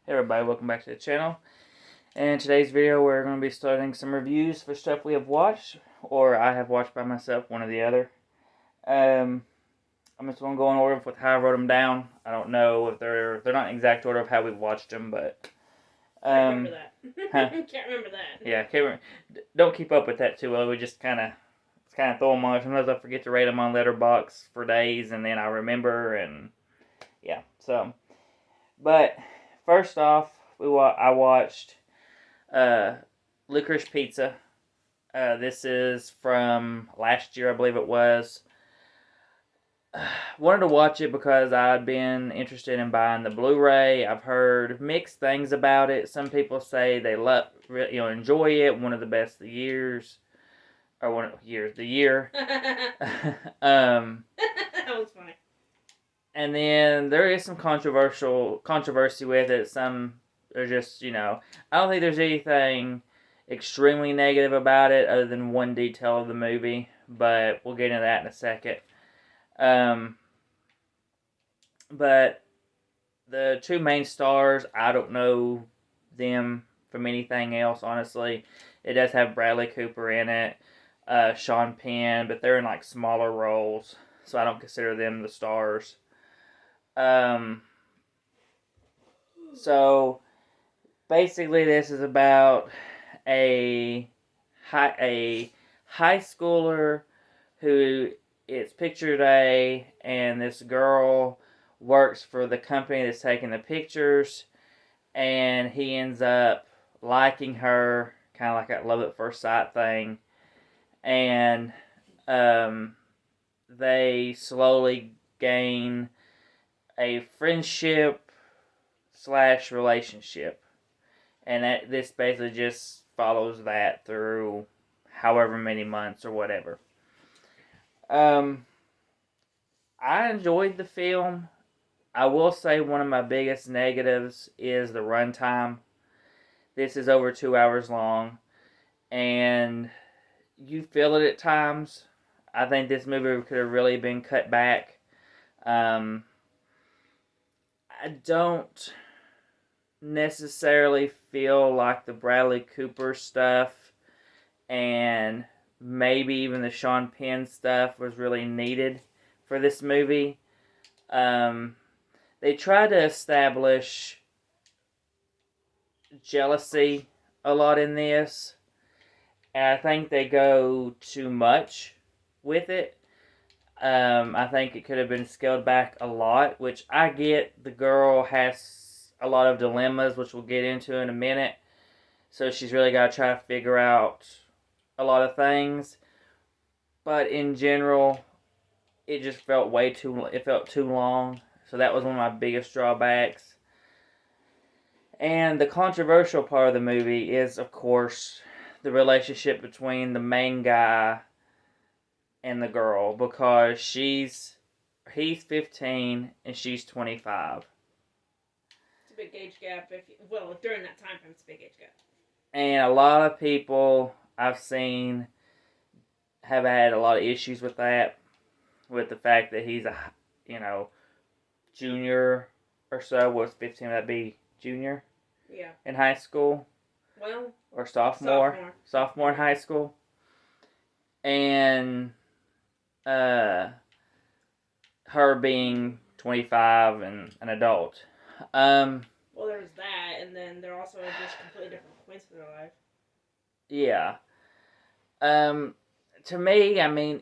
Hey everybody, welcome back to the channel. In today's video we're going to be starting some reviews for stuff we have watched, or I have watched by myself, one or the other. I'm just going to go in order with how I wrote them down. I don't know if they're not in exact order of how we watched them, but... Can't remember that. Huh? Can't remember that. Yeah, don't keep up with that too well. We just kind of throw them on. Sometimes I forget to rate them on Letterboxd for days, and then I remember, and yeah, so... But first off, I watched Licorice Pizza. This is from last year, I believe it was. Wanted to watch it because I'd been interested in buying the Blu-ray. I've heard mixed things about it. Some people say they enjoy it. One of the best of the years, or one of the year. That was funny. And then there is some controversy with it. Some are just, I don't think there's anything extremely negative about it other than one detail of the movie, but we'll get into that in a second. But the two main stars, I don't know them from anything else, honestly. It does have Bradley Cooper in it, Sean Penn, but they're in like smaller roles, so I don't consider them the stars. So basically this is about a high schooler who it's picture day, and this girl works for the company that's taking the pictures, and he ends up liking her, kind of like that love at first sight thing, and they slowly gain a friendship / relationship, and this basically just follows that through however many months or whatever. I enjoyed the film. I will say one of my biggest negatives is the runtime. This is over 2 hours long, and you feel it at times. I think this movie could have really been cut back. I don't necessarily feel like the Bradley Cooper stuff and maybe even the Sean Penn stuff was really needed for this movie. They try to establish jealousy a lot in this, and I think they go too much with it. I think it could have been scaled back a lot, which I get. The girl has a lot of dilemmas, which we'll get into in a minute. So she's really got to try to figure out a lot of things. But in general, it just felt too long. So that was one of my biggest drawbacks. And the controversial part of the movie is, of course, the relationship between the main guy and the girl, because he's 15 and she's 25. It's a big age gap. During that time frame, it's a big age gap. And a lot of people I've seen have had a lot of issues with that, with the fact that he's a, junior or so. What's 15? That'd be junior? Yeah. In high school? Well. Or sophomore? Sophomore in high school. And her being 25 and an adult. Well, there's that, and then they're also just completely different points in their life. Yeah. To me, I mean,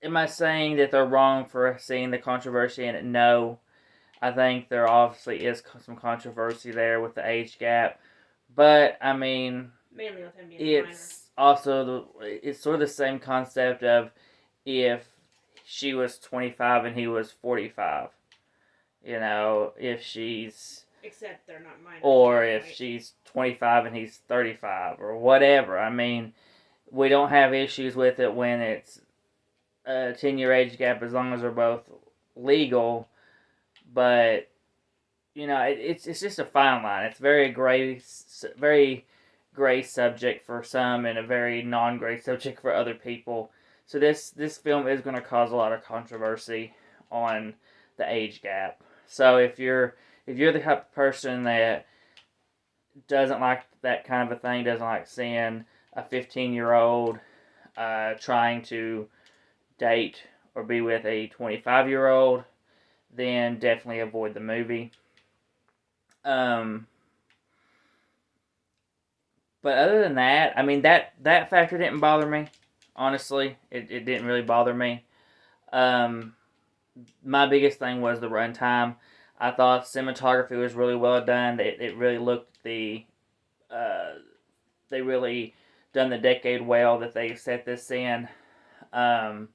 am I saying that they're wrong for seeing the controversy in it? No. I think there obviously is some controversy there with the age gap. But, I mean, mainly with him being it's also it's sort of the same concept of if she was 25 and he was 45. If she's... Except they're not minors. Or if she's 25 and he's 35 or whatever. I mean, we don't have issues with it when it's a 10-year age gap as long as they're both legal. But, it's just a fine line. It's very gray subject for some and a very non-gray subject for other people. So this film is going to cause a lot of controversy on the age gap. So if you're if you're the type of person that doesn't like that kind of a thing, doesn't like seeing a 15-year-old trying to date or be with a 25-year-old, then definitely avoid the movie. But other than that, I mean, that factor didn't bother me. Honestly, it didn't really bother me. My biggest thing was the runtime. I thought cinematography was really well done. It really looked they really done the decade well that they set this in. Um,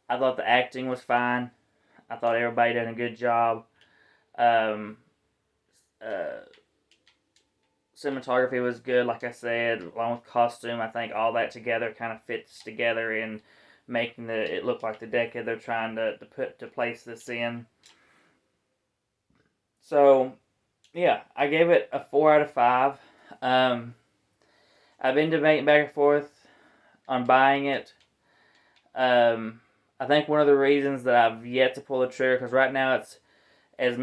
I thought the acting was fine. I thought everybody did a good job. Um, uh, Cinematography was good, like I said, along with costume. I think all that together kind of fits together in making it look like the decade they're trying to place this in. So yeah, I gave it a 4 out of 5. Um, I've been debating back and forth on buying it. I think one of the reasons that I've yet to pull the trigger, because right now it's as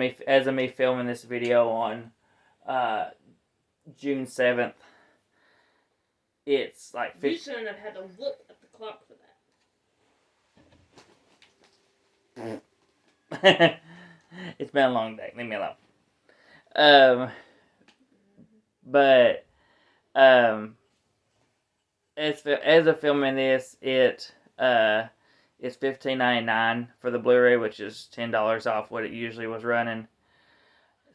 of me filming this video on June 7th. It's like you shouldn't have had to look at the clock for that. It's been a long day. Leave me alone. But as of filming this, it's $15.99 for the Blu-ray, which is $10 off what it usually was running.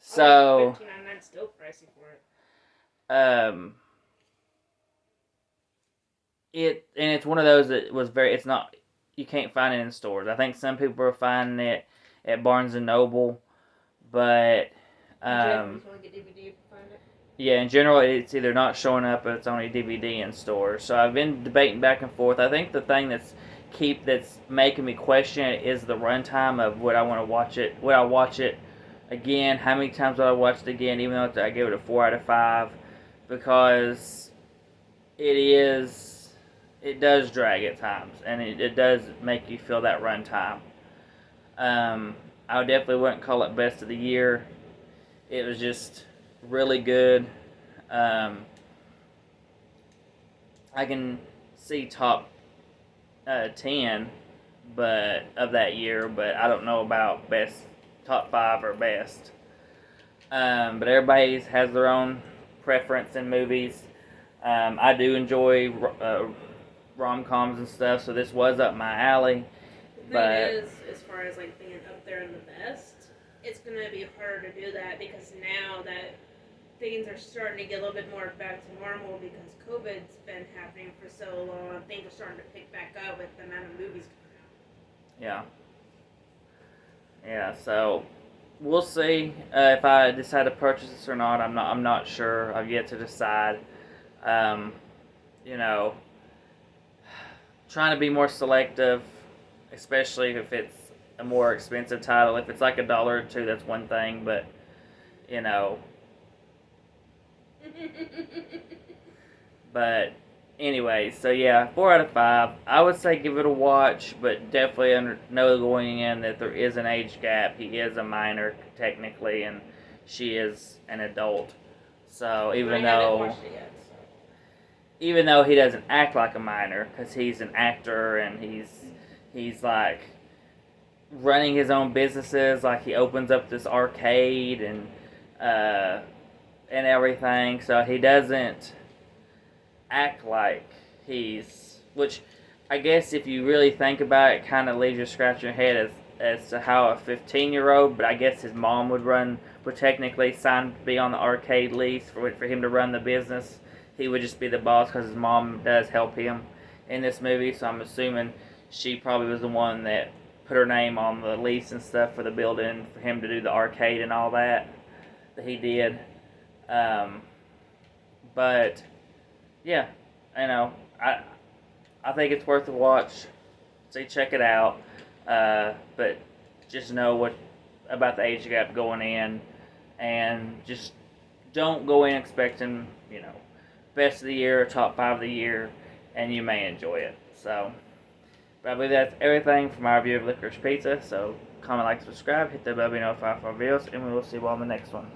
So $15.99 still pricey for it. It's one of those that was it's not, you can't find it in stores. I think some people are finding it at Barnes and Noble, but yeah, in general, it's either not showing up or it's only DVD in stores. So I've been debating back and forth. I think the thing that's making me question it is the runtime of would I want to watch it? Would I watch it again? How many times would I watch it again? Even though I gave it a 4 out of 5, because it does drag at times, and it does make you feel that runtime. I definitely wouldn't call it best of the year. It was just really good. I can see top 10, but of that year, but I don't know about top 5 or best. But everybody has their own preference in movies. I do enjoy rom-coms and stuff, so this was up my alley. The thing is, as far as like being up there in the best, it's gonna be harder to do that because now that things are starting to get a little bit more back to normal because COVID's been happening for so long, things are starting to pick back up with the amount of movies coming out. Yeah. So we'll see if I decide to purchase this or not. I'm not sure. I've yet to decide. You know, trying to be more selective, especially if it's a more expensive title. If it's like $1 or $2, that's one thing, but you know. But anyway, so yeah, 4 out of 5. I would say give it a watch, but definitely know going in that there is an age gap. He is a minor technically, and she is an adult. So even though he doesn't act like a minor, because he's an actor and he's like running his own businesses, like he opens up this arcade and everything, so he doesn't act like which I guess if you really think about it, kind of leaves you scratching your head as to how a 15-year-old, but I guess his mom would technically sign to be on the arcade lease for him to run the business. He would just be the boss because his mom does help him in this movie, so I'm assuming she probably was the one that put her name on the lease and stuff for the building for him to do the arcade and all that he did. But yeah, I think it's worth a watch. So check it out. But just know what about the age gap going in, and just don't go in expecting best of the year or top 5 of the year, and you may enjoy it. So, but I believe that's everything from our review of Licorice Pizza. So comment, like, subscribe, hit the bell, be notified for our videos, and we will see you all in the next one.